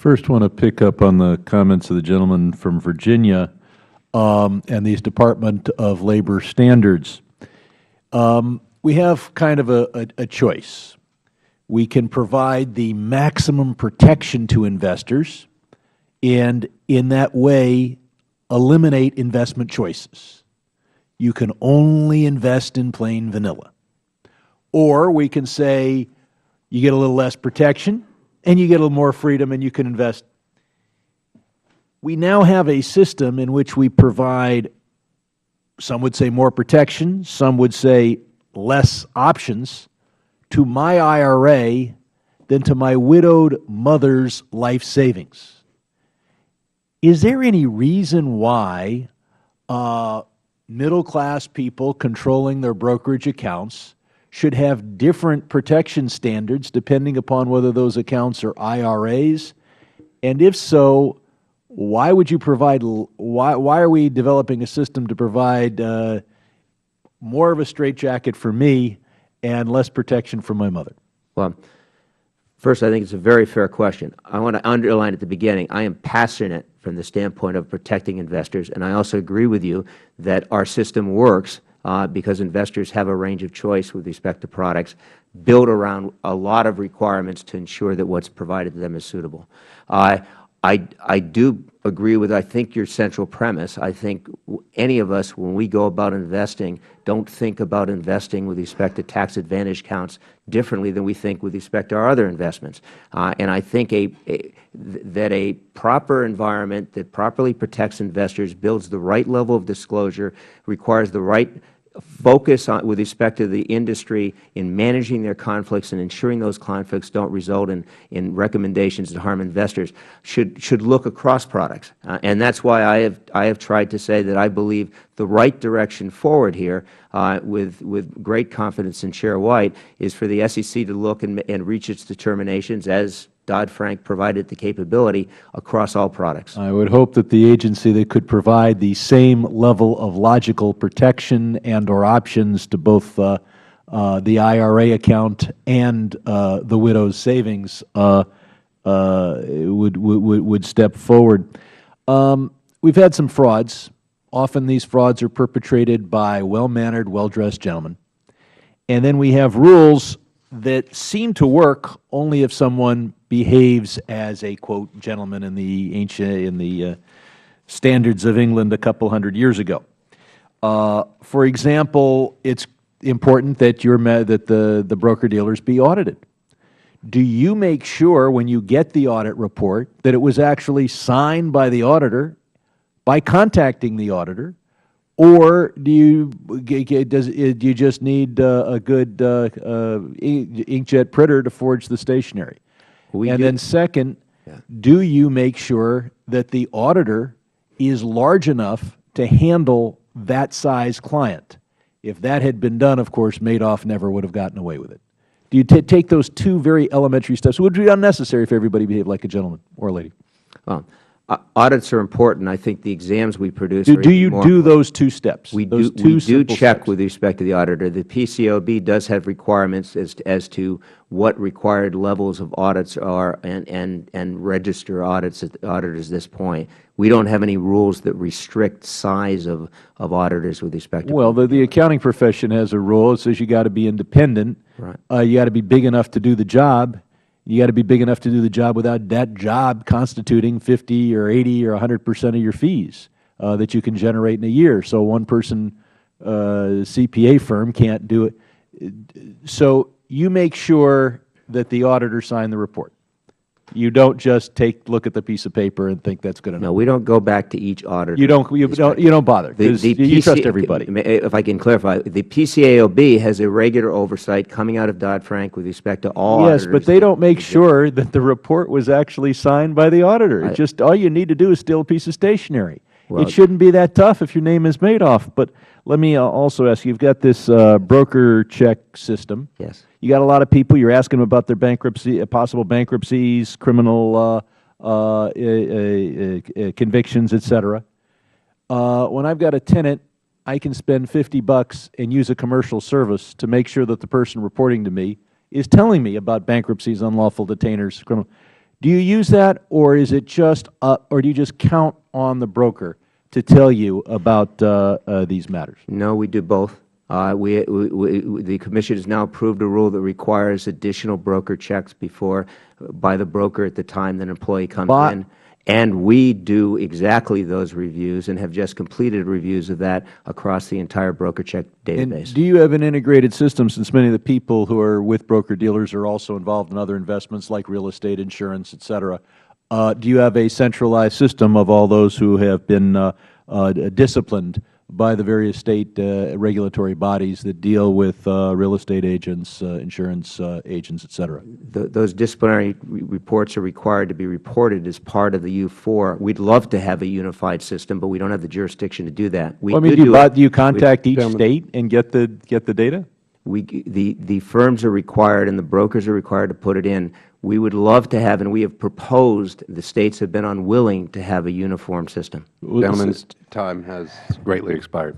First, want to pick up on the comments of the gentleman from Virginia and these Department of Labor standards. We have kind of a choice. We can provide the maximum protection to investors and in that way eliminate investment choices. You can only invest in plain vanilla. Or we can say you get a little less protection and you get a little more freedom and you can invest. We now have a system in which we provide, some would say more protection, some would say less options to my IRA than to my widowed mother's life savings. Is there any reason why middle-class people controlling their brokerage accounts should have different protection standards depending upon whether those accounts are IRAs? And if so, why would you provide, why are we developing a system to provide more of a straitjacket for me and less protection for my mother? Well, first, I think it's a very fair question. I want to underline at the beginning, I am passionate from the standpoint of protecting investors, and I also agree with you that our system works because investors have a range of choice with respect to products built around a lot of requirements to ensure that what's provided to them is suitable. I do agree with, I think, your central premise. I think any of us, when we go about investing, don't think about investing with respect to tax advantage accounts differently than we think with respect to our other investments. And I think that a proper environment that properly protects investors, builds the right level of disclosure, requires the right focus on, with respect to the industry in managing their conflicts and ensuring those conflicts don't result in recommendations that harm investors, should look across products. And that's why I have tried to say that I believe the right direction forward here, with great confidence in Chair White, is for the SEC to look and reach its determinations as Dodd-Frank provided the capability across all products. I would hope that the agency that could provide the same level of logical protection and or options to both the IRA account and the widow's savings would step forward. We've had some frauds. Often these frauds are perpetrated by well-mannered, well-dressed gentlemen. And then we have rules that seem to work only if someone behaves as a, quote, gentleman in the standards of England a couple hundred years ago. For example, it's important that the broker-dealers be audited. Do you make sure when you get the audit report that it was actually signed by the auditor by contacting the auditor, or do you just need a good inkjet printer to forge the stationery? And then second, do you make sure that the auditor is large enough to handle that size client? If that had been done, of course, Madoff never would have gotten away with it. Do you take those two very elementary steps? It would be unnecessary if everybody behaved like a gentleman or a lady. Well, audits are important. I think the exams we produce do you do those two steps? We do check with respect to the auditor. The PCAOB does have requirements as to what required levels of audits are and register auditors at this point. We don't have any rules that restrict size of auditors with respect to. Well, the accounting profession has a rule. It says you got to be independent. Right. You got to be big enough to do the job. You got to be big enough to do the job without that job constituting 50 or 80 or 100% of your fees that you can generate in a year. So one person CPA firm can't do it. So you make sure that the auditor signed the report. You don't just look at the piece of paper and think that's good enough. No, we don't go back to each auditor. You don't bother because you trust everybody. If I can clarify, the PCAOB has a regular oversight coming out of Dodd-Frank with respect to all auditors. Yes, but they don't make sure that the report was actually signed by the auditor. It's just all you need to do is steal a piece of stationery. Well, it shouldn't be that tough if your name is Madoff. But let me also ask you, you've got this broker check system. Yes. You got a lot of people. You're asking them about their bankruptcy, possible bankruptcies, criminal convictions, et cetera. When I've got a tenant, I can spend $50 and use a commercial service to make sure that the person reporting to me is telling me about bankruptcies, unlawful detainers, criminal. Do you use that, or is it just, or do you just count on the broker to tell you about these matters? No, we do both. The Commission has now approved a rule that requires additional broker checks by the broker at the time that an employee comes in. And we do exactly those reviews and have just completed reviews of that across the entire broker check database. And do you have an integrated system, since many of the people who are with broker-dealers are also involved in other investments like real estate, insurance, et cetera? Do you have a centralized system of all those who have been disciplined by the various state regulatory bodies that deal with real estate agents, insurance agents, et cetera? Those disciplinary reports are required to be reported as part of the U4. We'd love to have a unified system, but we don't have the jurisdiction to do that. Well, I mean, do you contact each state and get the data? The firms are required and the brokers are required to put it in. We would love to have, and we have proposed, the states have been unwilling to have a uniform system. The gentleman's time has greatly expired.